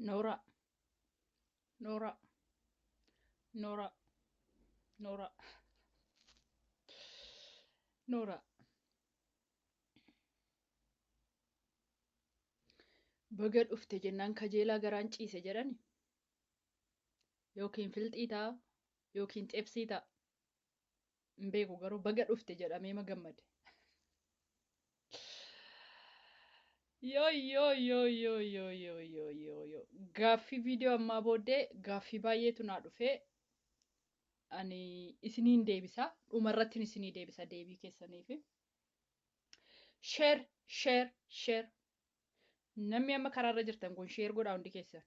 Nora, Nora, Nora, Nora, Nora. Baga dhufte jennaan kajeelaa garaan ciise jedhani. Yookiin filxii ta'a, yookiin xeebsii ta'a. Hin beeku garuu baga dhufte jedhamee ma gammade. Yoo. Gaaffii viidiyoo ammaa booddee gaaffii baay'eetu naa dhufee ani isiniin deebisa. Dhumarratti isinii deebisa deebii keessaniif. Sheer. Namni amma karaarra jirtan kun sheer godhaa hundi keessan.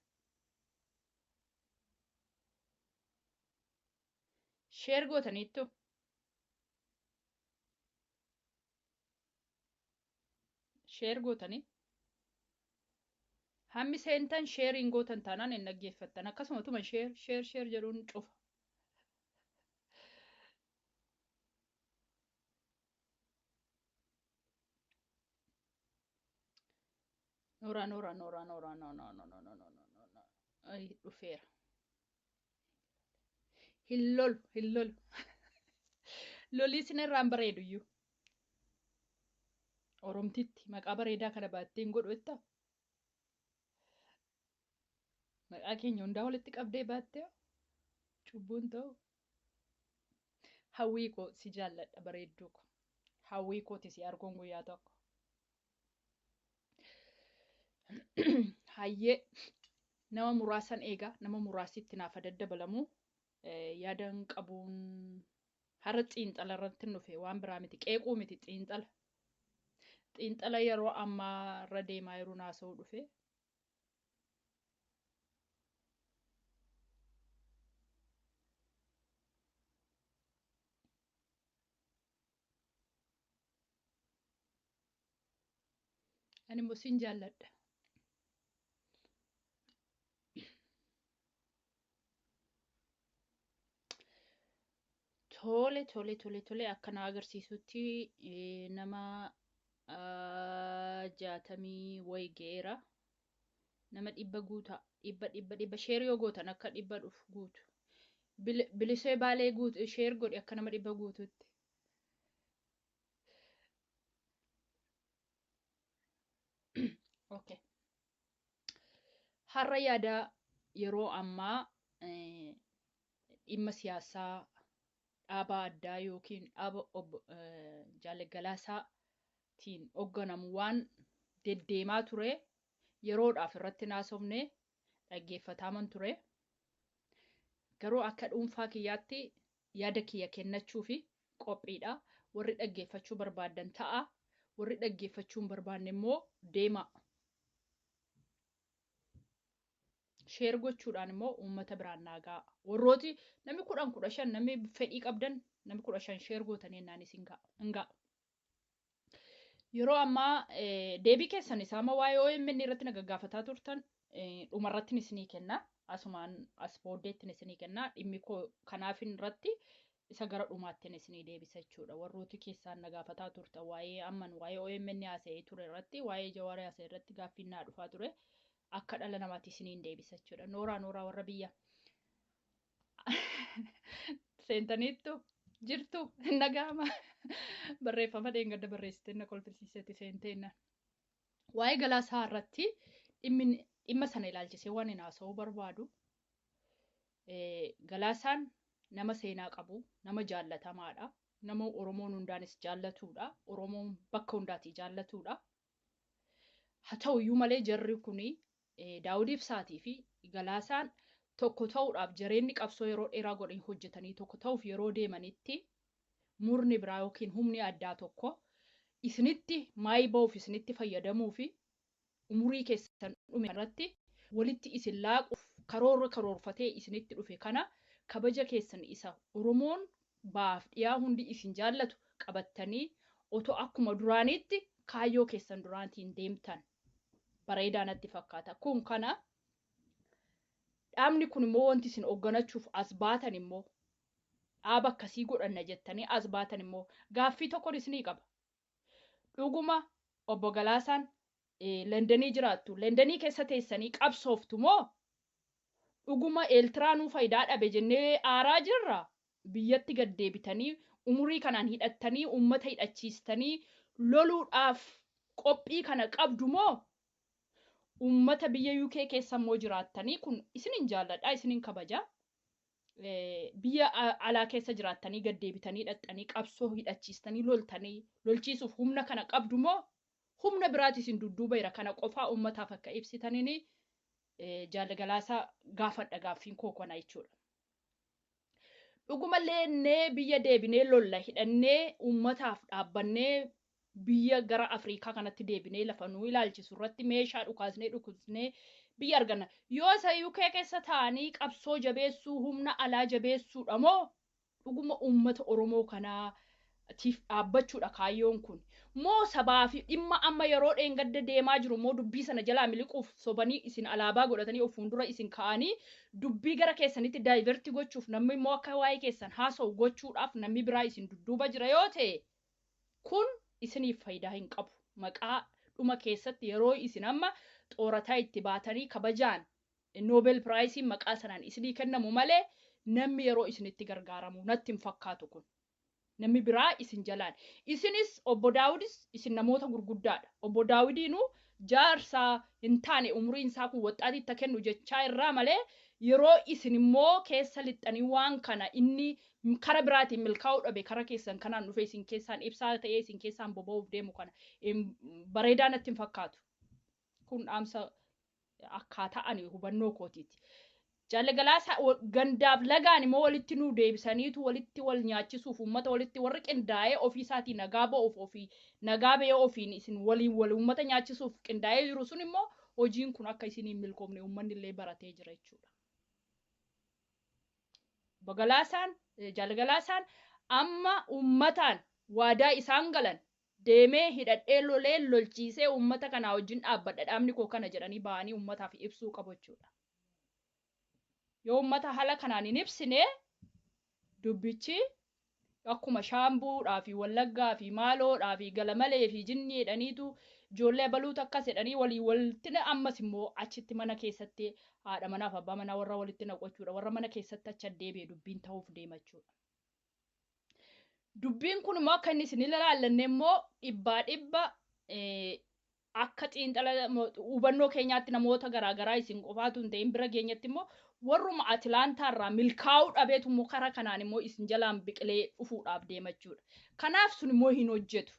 Sheer gootaniittu. Sheer gootanii. Hammi seentan sheeriin gootan taanaan hin dhaggeeffattan. Akkasumatuma sheer jedhuun cufa. Nora. Ay, dhufeera. Hin lolu. Lolii isinirraan bareedu iyyuu. Oromtitti maqaa bareedaa kana baattee hin godhu jetta. Maqaa keenya hundaa walitti qabdee baattee cubbuun ta'u. Hawwii koo si jaalladha bareedduu ko. Hawwii kooti si arguun guyyaa tokko. Hayyee nama muraasan eegaa nama muraasitti naaf daddabalamuu yaadan qabuun har'a xiinxala irratti dhufe waan biraa miti qeequu miti xiinxala. Xiinxala yeroo ammaa irra deemaa yeroo naasa'uu dhufe. Ani immoo sin jaalladha. Tole akkana agarsiisutti nama 60 wayi geera. Nama 100 guutaa. 100 sheer yoo gootan akka 100 dhufu guutu. Bilisee baalee guutu sheer godhi akka nama 100 guututti. Okay. Har'a yaada yeroo ammaa dhimma siyaasaa dhaaba addaa yookiin dhaaba jaalagalaasaatiin hoogganamu waan deddeemaa ture yeroodhaaf irratti naasofne dhaggeeffataman ture. Garuu akka dhuunfaa kiyyaatti yaada kiyya kennachuu fi qophiidha. Warri dhaggeeffachuu barbaadan ta'a. Warri dhaggeeffachuu hin barbaanne immoo deema. Sheer gochuudhaan immoo uummata biraan naagaa. Warrooti namni 10 namni fedhii qabdan namni 15 sheer gootanii naanis hin ga'a. Yeroo ammaa deebii keessan isaama waa'ee OMN irratti nagaggaafataa turtan dhumarratti isinii kenna. Asumaan as booddeetti isinii kenna. Dhimmi kanaafin irratti isa gara dhumaatti isinii deebisa jechuudha. Warrooti keessaan nagaafataa turtan waa'ee OMN haasa'ee ture irratti waa'ee Jawaarii haasa'e irratti gaaffiin naa dhufaa ture. Akka dhala namaatti isiniin deebisa jechuudha. Nooraa warra biyya. Seentaniittu jirtu hin dhaga'ama. Barreeffama dheengadda barreessitee na kolfisiisetti seenteenna. Waa'ee galaasaa irratti dhimma sana ilaalchisee waan hin haasa'uu barbaadu. Galaasaan nama seenaa qabu, nama jaallatamaadha. Nama Oromoon hundaanis jaallatudha. Oromoon bakka hundaatii jaallatudha. Haa ta'u iyyuu malee jarri kuni Daawud Ibsaatii fi Galaasaan tokko ta'uudhaaf jareenni qabsoo yeroo dheeraa godhanii hojjetanii tokko ta'uuf yeroo deemanitti murni biraa yookiin humni addaa tokko isinitti maayii ba'uuf isinitti fayyadamuu fi umurii keessan dhume irratti walitti isin laaquuf karoorfatee isinitti dhufe kana kabaja keessan isa Oromoon baaf dhiyaa hundi isin jaallatu qabattanii otoo akkuma duraaniitti kaayyoo keessan duraatiin deemtan. Bareedaa natti fakkaata. Kun kana dhaabni kun immoo wanti isin hoogganachuuf as baatan immoo dhaaba akkasii godhanna jettanii as baatan immoo gaaffii tokko isinii qaba. Dhuguma obbo Galaasaan Londonii jiraattu. Londonii keessa teessanii qabsooftu moo dhuguma Eeltiraanuu faayidaa dhabe jennee aaraa jirra. Biyyatti gad deebitanii umurii kanaan hidhattanii uummata hidhachiistanii loluudhaaf qophii kana qabdu moo uummata biyya UK keessa immoo jiraattanii kun isinin jaalladha isinin kabaja. Biyya alaa keessa jiraattanii gad deebitanii hidhattanii qabsoo hidhachiistanii lolchiisuuf humna kana qabdu moo humna biraati isin dudduuba jira kana qofaa uummataaf akka ibsitaniini jaalgalaasaa gaafadha gaaffiin koo kana jechuudha. Dhugumallee biyya deebinee lolla hidhannee uummataaf dhaabbannee biyya gara Afrikaa kanatti deebinee lafa nuu ilaalchisu irratti meeshaa dhukaasnee biyya arganna. Yoo isa UK keessa taa'anii qabsoo jabeessuu humna alaa jabeessuudha moo dhuguma uummata Oromoo kanaatiif dhaabbachuudha kaayyoon kun. Moo sabaa fi dhimma amma yeroo dheengadda deemaa jiru moo dubbii sana jalaa miliquuf sobanii isin alaabaa godhatanii of fuuldura isin kaa'anii dubbii gara keessanitti daayiverti gochuuf namni immoo akka waa'ee keessan haasa'u gochuudhaaf namni biraa isin dudduuba jira yoo ta'e kun isiniif faayidaa hin qabu. Maqaa dhuma keessatti yeroo isin amma xoorataa itti baatanii kabajaan Nobel Prize maqaa sanaan isinii kennamu malee namni yeroo isinitti gargaaramu natti hin fakkaatu kun. Namni biraa isin jalaan. Isinis obbo Daawudis isin namoota gurguddaadha. Obbo Daawudiinuu jaarsaa hin taane umriin isaa kun waxxaatitti akka kennu jechaa irraa malee yeroo isin immoo keessa lixxanii waan kana inni kara biraatiin milkaa'uu dhabe kara keessan kanaan dhufe isin keessaan ibsaa ta'ee isin keessaan boba'uuf deemu kana bareedaa natti hin fakkaatu. Kun dhaamsa akkaataa ani hubannoo kootiiti. Jaalgalaasaa gandaaf lagaan immoo walitti nuu deebisaniitu walitti wal nyaachisuuf uummata walitti warri qindaa'ee ofii isaatii nagaa ba'uuf ofii nagaa ba'ee ofiin isin waliin wal uummata nyaachisuuf qindaa'ee jiru sun immoo hojiin kun akka isin hin milkoomne uummanni illee baratee jira jechuudha. Jaalgalaasaan amma uummataan waadaa isaan galan deemee hidhadhee lolee lolchiisee uummata kanaa wajjin dhaabbadha dhaabni koo kana jedhanii ba'anii uummataaf ibsuu qabu jechuudha. Yoo uummata haala kanaan hin ibsine dubbichi akkuma shaambuudhaa fi wallaggaa fi maaloodhaa fi galamalee fi jinnii jedhaniitu ijoollee baluutu akkas jedhanii walitti ammas immoo achitti mana keessatti haadha manaaf abbaa manaa warra walitti naqachuudha warra mana keessatti achi deebi'ee dubbiin ta'uuf deemachuudha. Dubbiin kun immoo akka inni isin ilaallanne immoo dhibba akka xiinxala hubannoo keenyaatti namoota garaagaraa isin qofaatu hin ta'in bira geenyatti immoo warruma Atilaantaa irraa milkaa'uu dhabeetu immoo karaa kanaan immoo isin jalaan biqilee dhufuudhaaf deemachuudha. Kanaaf sun immoo hin hojjetu.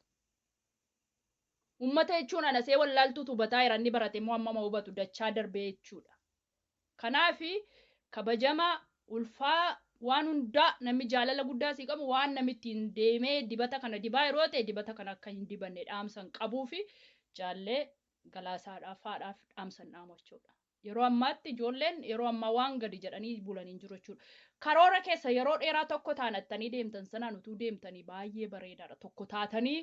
Uummata jechuun anasee wallaaltuutu hubataa jiranni barate immoo amma hubatu dachaa darbee jechuudha. Kanaaf kabajamaa ulfaa waan hundaa namni jaalala guddaa sii qabu waan namitti hin deemee dibata kana dibaa yeroo ta'e dibata kana akka hin dibanne dhaamsan qabuu fi jaallee galaasaadhaaf haadhaaf dhaamsan dhaamochuudha. Yeroo ammaatti ijoolleen yeroo ammaa waan gadi jedhanii bulanii jiru jechuudha. Karoora keessa yeroo dheeraa tokko taanattanii deemtan sanaan utuu deemtanii baay'ee bareedaadha. Tokko taatanii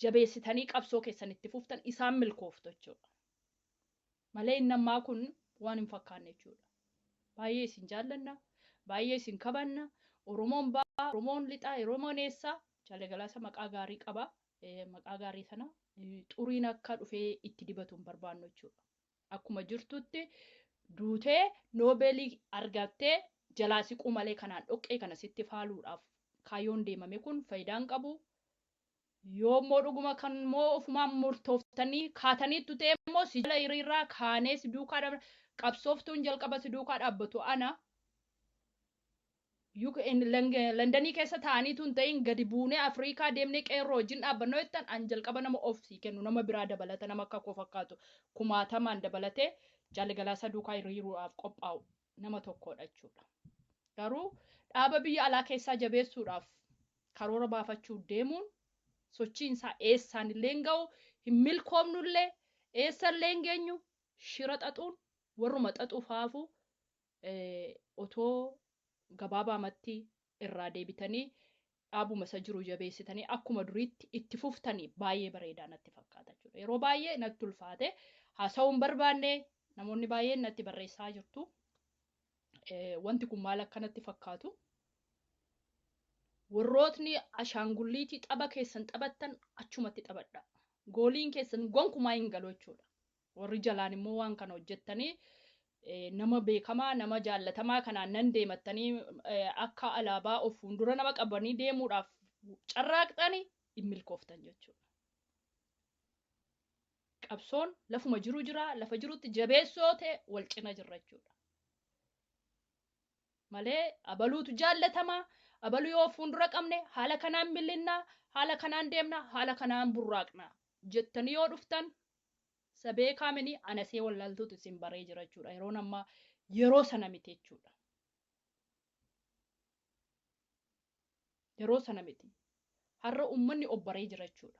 jabeessitanii qabsoo keessan itti fuftan isaan milkooftu jechuudha. Malee inni ammaa kun waan hin fakkaanne jechuudha. Baay'ee isin jaallanna, baay'ee isin kabanna. Oromoon ba'aa, Oromoon lixaa, Oromoon eessaa jaalagalaasa maqaa gaarii qaba. Maqaa gaarii sana xuriin akka dhufee itti dibatu hin barbaannu jechuudha. Akkuma jirtutti duutee noobeelii argattee jalaa siquu malee kanaan dhoqqee kana sitti faaluudhaaf kaayyoon deemame kun faayidaan qabu. Yoo immoo dhuguma kan immoo ofumaan murtooftanii kaataniittu ta'e immoo si jala hiriirraa kaanee si duukaa qabsooftuun jalqaba si duukaa dhaabbatu ana. Londonii keessa taa'aniitu hin ta'in gadi buunee Afrikaa deemnee qeerroo wajjin dhaabbannoo jettan an jalqaba nama ofii kennu nama biraa dabalata nama akka koo fakkaatu kumaatamaan dabalatee jaalagalaasa duukaa hiriiruudhaaf qophaa'u nama tokkodha jechuudha. Garuu dhaaba biyya alaa keessaa jabeessuudhaaf karoora baafachuu deemuun sochiin isaa eessaan illee ga'u hin milkoomnullee eessallee hin geenyu shira xaxuun warruma xaxuufaafu otoo gabaabaamatti irraa deebitanii dhaabuma isa jiru jabeessitanii akkuma duriitti itti fuftanii baay'ee bareedaa natti fakkaata jechuudha. Yeroo baay'ee natti ulfaate haasa'uun barbaanne namoonni baay'een natti barreessaa jirtu. Wanti kun maal akka natti fakkaatu? Warrootni ashaangulliitii xaba keessan xabattan achumatti xabadha. gooliin keessan gonkumaa hin galu jechuudha. Warri jalaan immoo waan kana hojjettanii nama beekamaa nama jaallatamaa kanaan nan deemattanii akka alaabaa of fuuldura nama qabanii deemuudhaaf carraaqxanii hin milkooftan jechuudha. Qabsoon lafuma jiru jira, lafa jirutti jabeessoo ta'e wal cina jirra jechuudha. Malee abaluutu jaallatamaa, abaluu yoo fuuldura qabne haala kanaan millinnaa, haala kanaan deemna, haala kanaan burraaqna jettanii yoo dhuftan sabee kaamini anasee wallaaltuutu isin baree jira jechuudha. Yeroon ammaa yeroo sana miti jechuudha. Yeroo sana miti. Har'a uummanni obbaree jira jechuudha.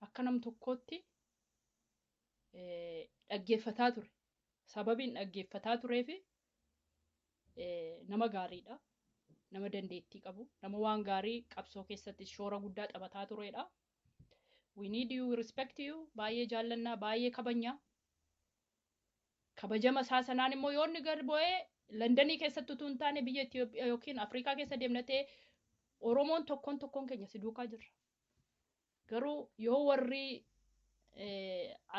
Akka nam tokkootti dhaggeeffataa ture. Sababiin dhaggeeffataa tureefi nama gaariidha. Nama dandeettii qabu. Nama waan gaarii qabsoo keessatti shoora guddaa taphataa turedha. We need you, we respect you. Baay'ee jaallannaa, baay'ee kabanya. Kabajama isaa sanaan immoo yoo inni gad bu'ee Londonii keessatti utuu hin taane biyya Itoophiyaa yookiin Afrikaa keessa deemnatee Oromoon tokkoon keenya si duukaa jirra. Garuu yoo warri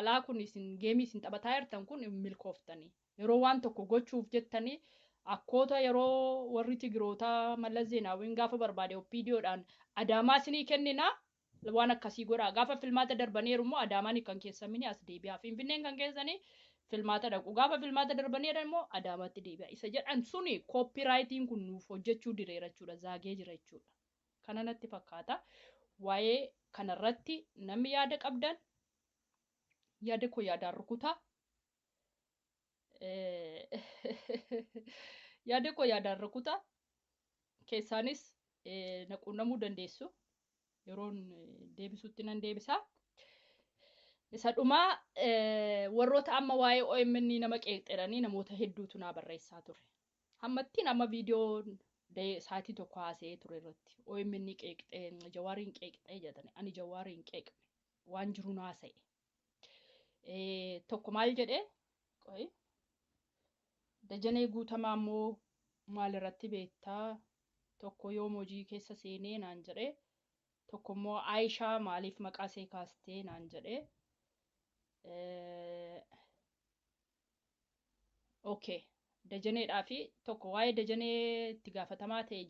alaa kun isin geemii isin taphataa jirtan kun milkooftanii yeroo waan tokko gochuuf jettanii akkoota yeroo warri Tigrootaa Mallas Zeenaawiin gaafa barbaade OPDOdhaan Adaamaa isinii kennina waan akkasii godhaa. Gaafa filmaata darbaniiru immoo Adaamaan kan keessamini as deebi'aa. Finfinneen kan keessanii filmaata dhaqu. Gaafa filmaata darbaniiru immoo Adaamaatti deebi'a. Isa jedhan suni koopiraayitiin kun nuuf hojjechuu direera jechuudha. Zaagee jira jechuudha. Kana natti fakkaata. Waa'ee kanarratti namni yaada qabdan yaada koo yaadaan rukutaa. Yaada koo yaadaan rukutaa. Keessaanis naquunnamuu dandeessu. Yeroon deebisutti nan deebisaa. Isa dhumaa warroota amma waa'ee OMN nama qeexxedhanii namoota hedduutu naa barreessaa ture. Hammattiin amma viidiyoo saatii tokko haasa'ee ture irratti. OMN qeexxee, Jawaariin qeexxee jedhani. Ani Jawaariin qeexxe waan jiru haasa'e. Tokko maal jedhee? Dajanee Guutamaa immoo maalirratti beektaa? Tokko yoom hojii keessa seenee naan jedhee. Tokko immoo Aayishaa maaliif maqaa see kaastee naan jedhee. Okay. Dajaneedhaa fi tokko waa'ee dajanee itti gaafatamaa ta'e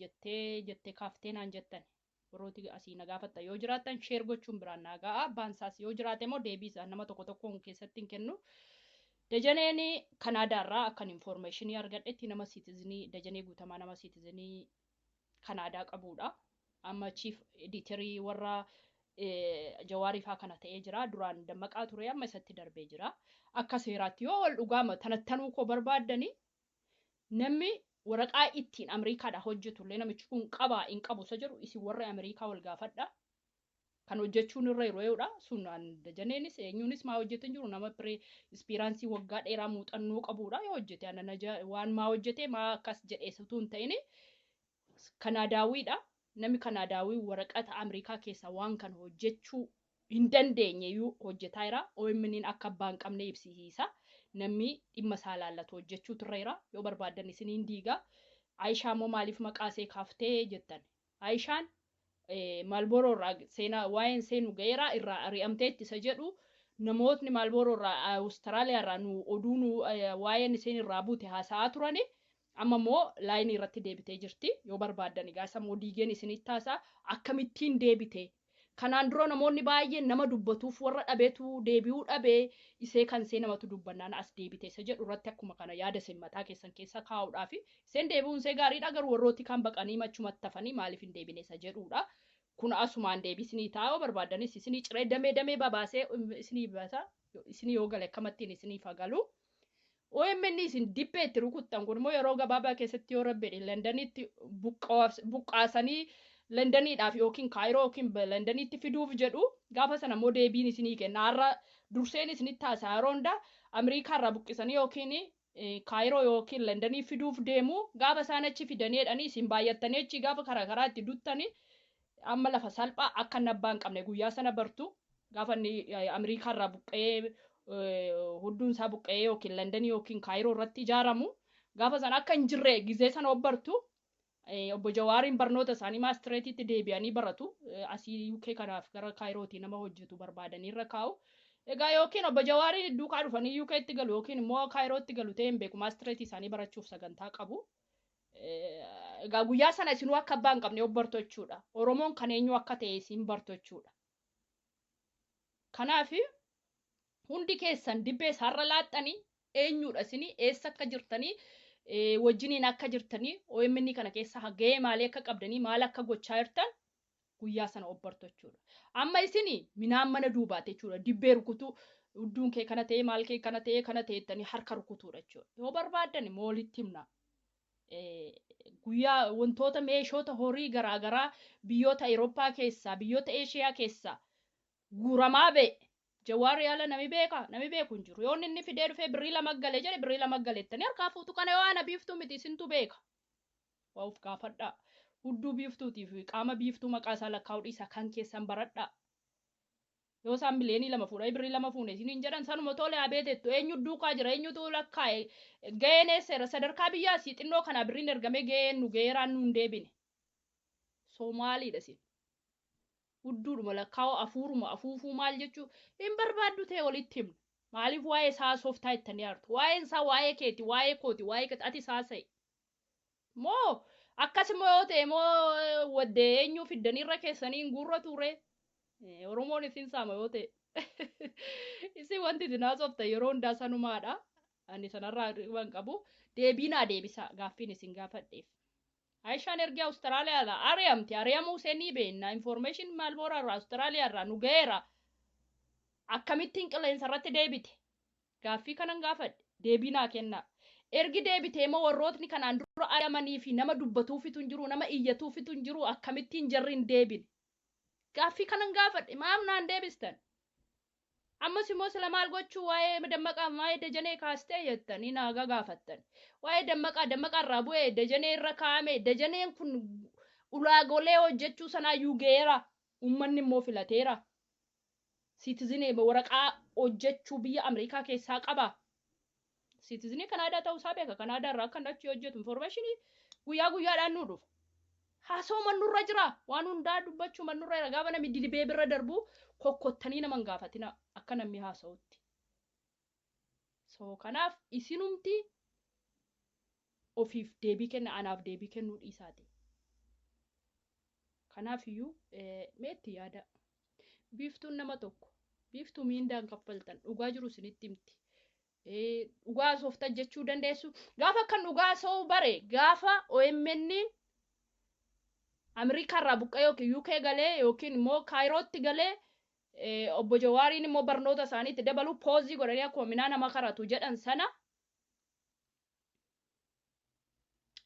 jettee kaaftee naan jettan. Warrooti asii na gaafatta yoo jiraattan sheer gochuun biraan naa ga'a. Baansaas yoo jiraate immoo deebiisaa nama tokkoon keessatti hin kennu. Dajaneen Kanaadaarraa akkan informationii argadhetti nama citizenii Dajanee Guutamaa nama citizenii Kanaadaa qabuudha. Amma chief editorii warra Jawaariifaa kana ta'ee jira. Duraan dammaqaa ture amma isatti darbee jira. Akka seeraatti yoo wal dhugaama tanattanuu koo barbaaddanii namni waraqaa ittiin Ameerikaadhaa hojjetullee namichi kun qabaa hin qabu isa jedhu isin warra Ameerikaa wal gaafadha. Kan hojjechuun irra yeroodha. Sunaan Dajaneenis eenyuunis maa hojjetan jiru nama ispiraansii waggaa dheeraa muuxannoo qabuudha. Yoo hojjete waan maa hojjete maa akkas jedheessatu hin ta'in Kanaadaawiidha. Namni Kanaadaawii waraqata Ameerikaa keessa waan kan hojjechuu hin dandeenye iyyuu hojjetaa jira. OMN akka abbaan qabne ibsisiisa. Namni dhimma isaa laallatu hojjechuu turreera. Yoo barbaadan isiniin diigaa. Aayishaa immoo maaliif maqaa see kaaftee jettan. Aayishaan Maalbooroo irraa waa'een seenu ga'eera irraa ari'amtee ittisa jedhu namootni Maalbooroo irraa Awustiraaliyaa irraa nu oduu waa'een isheen irraa buute haasa'aa turani. Amma immoo laayinii irratti deebitee jirti. Yoo barbaadan egaa isa immoo diigeen isinitti haasaa akkamittiin deebite. Kanaan dura namoonni baay'een nama dubbatuuf warra dhabeetu deebi'uu dhabee isee kan see namatu dubbannaan as deebite isa jedhu irratti akkuma kana yaada simmataa keessan keessa kaa'uudhaaf iseen deebi'uun see gaariidha garuu warrooti kan baqanii machumatti tafanii maaliif hin deebine isa jedhuudha. Kun asumaan deebisinii taa'oo barbaadanis isinii ciree damee babaasee isinii baasa isinii yoo gale akkamattiin isinii fagalu. OMN isin dibbee itti rukuttan kun immoo yeroo gabaabaa keessatti yoo rabbeedhe Londanitti buqqaasanii Londaniidhaaf yookiin Kaayiroo yookiin Londanitti fiduuf jedhu gaafa sana immoo deebiin isinii kenna. Har'a durseen isinitti haasaa yeroo hundaa Ameerikaa irraa buqqisanii yookiin Kaayiroo yookiin Londanii fiduuf deemu gaafa isaan achi fidanii jedhanii isin baay'attanii achi gaafa karaa itti duttanii amma lafa salphaa akka nabbaan qabne guyyaa sana bartu gaafa Ameerikaa irraa buqqee hudduun isaa buqqee yookiin Londanii yookiin Kaayiroo irratti ijaaramu gaafa sana akka hin jirre gizee sana obbartu Obbo Jawaariin barnoota isaanii maastireetitti deebi'anii baratu. Asii UK kanaaf gara Kaayirootii nama hojjetu barbaadanii irra kaa'u. Egaa yookiin obbo Jawaariin duukaa dhufanii UK itti galu yookiin immoo Kaayirootti galu ta'een beeku maastireetii isaanii barachuuf sagantaa qabu. Egaa guyyaa sana isinuu akka abbaa hin qabne bartu jechuudha. Oromoon kan eenyu akka ta'e isin bartu jechuudha. Kanaaf hundi keessan dibbee sarara laaxxanii eenyudha isinii eessa akka jirtanii wajjiniin akka jirtanii OMN kana keessa gahee maalii akka qabdanii maal akka gochaa jirtan guyyaa sana bartu jechuudha. Amma isinii minaan mana duubaate jechuudha. Dibbee rukutuu udduun kee kana ta'e maal kee kana ta'ettanii harka rukutuudha jechuudha. Yoo barbaadan immoo walitti himna. Guyyaa wantoota meeshoota horii garaagaraa biyyoota Awurooppaa keessaa biyyoota Eeshiyaa keessaa guuramaa ba'e. Jawaarri haala nami beeku hin jiru. Yoo inni fidee dhufee birrii lama galee jedhe birrii lama galeettanii harkaa fuutu kana yoo ana biiftuu miti isintu beeka. Waa of gaafadhaa. Hudduu biiftuutiif qaama biiftuu maqaa isaa lakkaa'uu dhiisa kan keessan baradhaa. Yoo isaan mileenii lama fuudhanii birrii lama fuune isiniin jedhan sanuma tole abeetettu eenyu duukaa jira eenyutu lakkaa'e gaheen eesseera sadarkaa biyyaa asii xinnoo kana birriin ergamee gaheen nu gaheeraan nu hin deebine. Soomaaliidha isin. Hudduudhuma lakkaa'oo afuufuu maal jechuu hin barbaaddu ta'e walitti himna. Maaliif waa'ee isaa sooftaa ittanii hartu? Waa'een isaa waa'ee keeti, waa'ee kooti, waa'ee keeti ati isaa sa'i. Moo akkasuma yoo ta'e moo waddee eenyuu fiddanii irra keessanii hin guurra ture? Oromoon isin saama yoo ta'e. Isin wanti isin haasoftan yeroo hundaa sanumaadha. Ani sanarraa waan qabu. Deebiinaa deebisa gaaffiin isin gaafadheef. Aishaan erga Awustiraaliyaadhaa ari'amti. Ari'amuu seenii beekna. Information Malboraa irraa Awustiraaliyaarraa nu gaheera. Akkamittiin qilleensa irratti deebite? Gaaffii kanan gaafadhe. Deebiinaa kennaa. Ergi deebitee moo warrootni kanaan dura ari'amanii fi nama dubbatuufitu hin jiru, nama iyyatuufitu hin jiru akkamittiin jarri hin deebine? Gaaffii kanan gaafadhe. Maaf naan deebistan? Ammas immoo sila maal gochuu waa'ee dammaqaa waa'ee dajanee kaastee jettanii naaga gaafattan. Waa'ee dammaqaa irraa bu'ee dajanee irra kaa'ame dajaneen kun ulaagolee hojjechuu sanaayyuu gaheera. Uummanni immoo filateera. Siitizinii waraqaa hojjechuu biyya Ameerikaa keessaa qaba. Siitizinii Kanaadaa ta'uu isaa beeka. Kanaadaa irraa akka achi hojjetu informationii guyyaadhaan nu dhufa. Haasoo mannurra jira. Waan hundaa dubbachuu mannurra jira. Gaafa namni dilibee bira darbu kokkottanii naman gaafatina akka namni haasa'utti. So kanaaf isinumti ofiif deebii kenna anaaf deebii kennuu dhiisaati. Kanaaf iyyuu meetti yaada. Biiftuun nama tokko. Biiftuu miindaan kaffaltan dhugaa jiru isinitti himti. Dhugaa sooftan jechuu dandeessu. Gaafa kan dhugaa soo bare gaafa OMN Ameerikaa irraa buqqee yookiin UK galee yookiin immoo Kaayirootti galee obbo Jawaariin immoo barnoota isaaniitti dabaluu poozii godhanii akkuma minaa nama karatu jedhan sana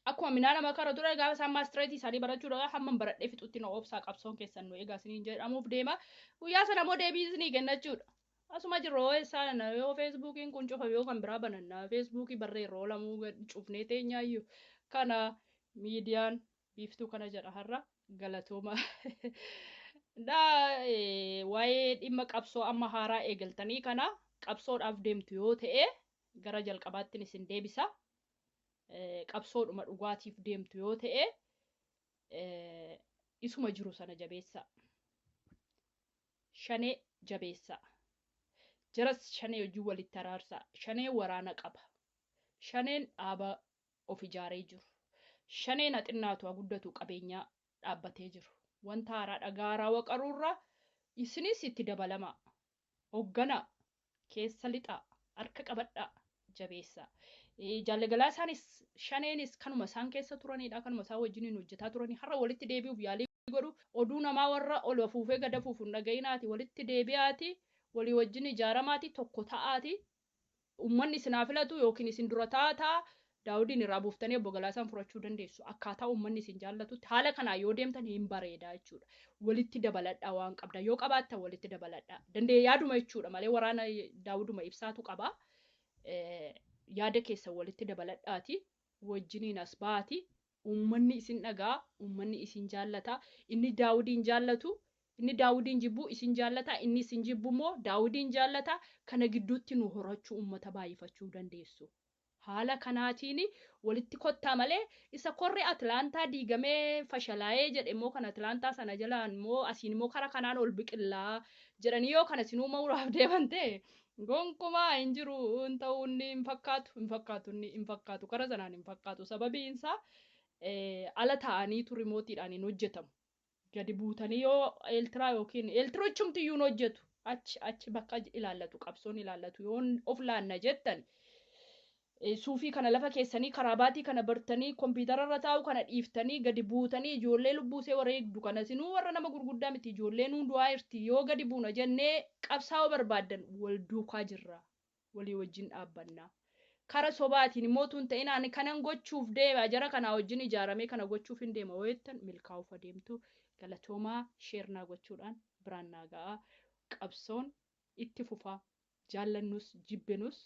akkuma minaa nama karatu gaafa isaan maastireetii isaanii barachuudhaan hamman baradhee fixutti na obsaa qabsoon keessan nu eegaa isiniin jedhamuuf deema. Guyyaa sana immoo deebii isinii kennachuudha. Asuma jirroo isaan yoo feesbuukiin kun cufa yoo kan biraa banannaa feesbuukii barreerroo lamuu cufnee teenyaayyuu kana miidiyaan biiftuu kana jedha har'a galatooma. Waa'ee dhimma qabsoo amma haaraa eegaltanii kana qabsoodhaaf deemtu yoo ta'e gara jalqabaattiin isin deebisa. Qabsoodhuma dhugaatiif deemtu yoo ta'e isuma jiru sana jabeessa. Shanee jabeessa. Jaras shanee hojii walitti araarsa. Shanee waraana qaba. Shaneen dhaaba of ijaaree jiru. Shaneen haxinnaatu guddatu qabeenyaa dhaabbatee jiru. Wanta haaraa dhagaaraa waqaruurra isinis itti dabalama. Hoggana keessa lixa harka qabadha jabeessa. Jaallagalaa isaanis shaneenis kanuma isaan keessa turanidha. Kanuma isaan wajjiniin hojjetaa turanii har'a walitti deebi'uuf yaalii godhu oduu namaa warra ol afuufee gad afuufuun dhaga'inaati walitti deebi'aati walii wajjin ijaaramaati tokko ta'aati. Uummanni isin filatu yookiin isin dura taa'aa Daawudiin irraa buuftanii obbo Galaasaan furachuu dandeessu. Akkaataa uummanni isin jaallatutti haala kanaa yoo deemtan hin bareeda jechuudha. Walitti dabaladhaa waan qabda. Yoo qabaattan walitti dabaladhaa. Dandee yaaduma jechuudha malee waraana Daawuduma ibsaatu qaba. Yaada keessa walitti dabaladhaati. Wajjiniin as baati. Uummanni isin dhagaa. Uummanni isin jaallata. Inni Daawudiin jaallatu. Inni Daawudiin jibbu isin jaallata. Inni isin jibbu immoo Daawudiin jaallata. Kana gidduutti nu horachuu uummata baay'ifachuu dandeessu. haala kanaatiin walitti kottaa malee isa korri Atlaantaa diigamee fashalaa'ee jedhe immoo kan Atlaantaa sana jalaan immoo asiin immoo kara kanaan ol biqillaa jedhanii yoo kana sinuu muraaf deeman ta'e gonkumaa hin jiru hin ta'u inni hin fakkaatu kara sanaan hin fakkaatu sababiin isaa ala ta'aniitu rimootiidhaan hin hojjetamu. Gadi buutanii yoo eeltiraa yookiin eeltirichumti iyyuu hin hojjetu achi bakka ilaallatu qabsoon ilaallatu yoo of laanna jettan. Suufii kana lafa keessanii karaabaatii kana bartanii kompiitararra taa'u kana dhiiftanii gadi buutanii ijoollee lubbuusee wareegdu kana sinuu warra nama gurguddaa miti ijoolleen hundumaa irti yoo gadi buuna jennee qabsaa'uu barbaaddan wal duukaa jirra walii wajjin dhaabbannaa kara sobaatiin immoo tun ta'in ani kanan gochuuf deema jara kanaa wajjin ijaaramee kana gochuuf hin deema weettan milkaa'uuf adeemtu galatoomaa sheernaa gochuudhaan biraan naa ga'a qabsoon itti fufaa jaallannus jibbenus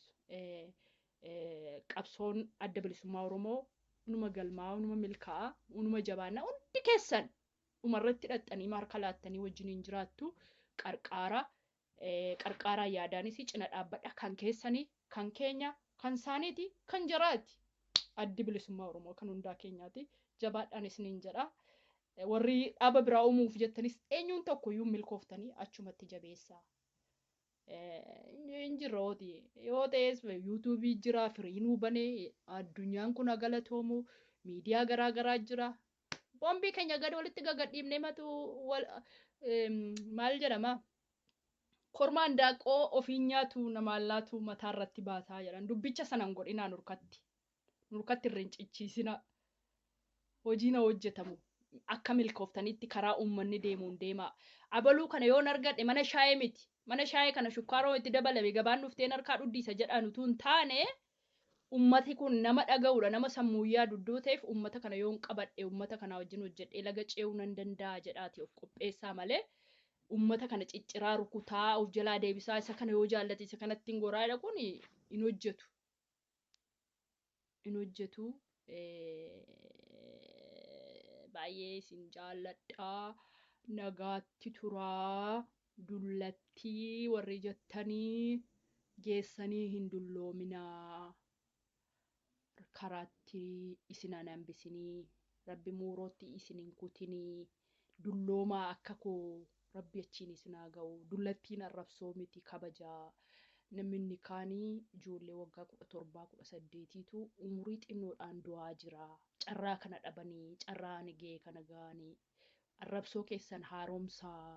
qabsoon adda bilisummaa Oromoo unuma galmaa unuma milkaa'aa unuma jabaannaa hundi keessan umarratti hidhattanii marka laattanii wajjiniin jiraattu qarqaaraa yaadaanis cina dhaabbadha kan keessanii kan keenya kan isaaniiti kan jaraati addi bilisummaa Oromoo kan hundaa keenyaati jabaadhaan isiniin jedha warri dhaaba biraa uumuuf jettanis eenyuun tokkoyyuu milkooftanii achumatti jabeessaa. Injirooti yoo ta'es yuutuubii jira firiinuu banee addunyaan kun galatoomu miidiyaa garaa jira bombii keenya gadi walitti gagadhiibnee matu maal jedhama kormaan daaqoo ofiin nyaatu namaan laatu mataarratti baataa jedhan dubbicha sanan godhinaa nurkatti irreen cicciisina hojiina hojjetamu akka milkooftanitti karaa uummanni deemuun deemaa abaluu kana yoon argadhe mana shaayee miti. Mana shaayee kana shukkaaroo itti dabalame gabaan dhufteen harkaa dhudhiisa jedhaan utuu hin taane ummati kun nama dhaga'uudha nama sammuyyaa dudduu ta'eef ummata kana yoon qabadhe ummata kana wajjin hojjedhee laga ce'uu nan danda'a jedhaati of qopheessaa malee ummata kana cicciraa rukutaa of jalaa deebisaa isa kana yoo jaallate isa kanatti hin goraadha kun hin hojjetu baay'ee isin jaalladhaa nagaatti turaa. Dullatti warri jettanii geessanii hin dulloominaa karaatti isin anambisinii rabbi muurootti isin hin kutinii dulloomaa akka koo rabbi achiin isin haa ga'u dullattiin arrabsoo miti kabajaa namni kaanii ijoollee waggaa 17 18tu umurii xinnoodhaan du'aa jira carraa kana dhabanii carraa ni ga'e kana ga'anii arrabsoo keessan haaromsaa.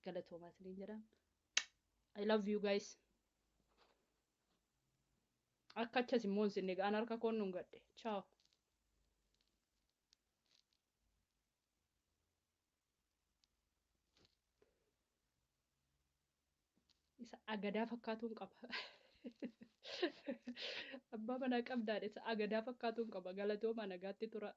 Galatoomaa isiniin jedha. I love you guys. Akka achas immoo isin gaan harka koon nun gadhe. Ciao. Isa agadaa fakkaatuun qaba. Abbaa manaa qabdaadha isa agadaa fakkaatuun qaba. Galatoomaa nagaatti tura.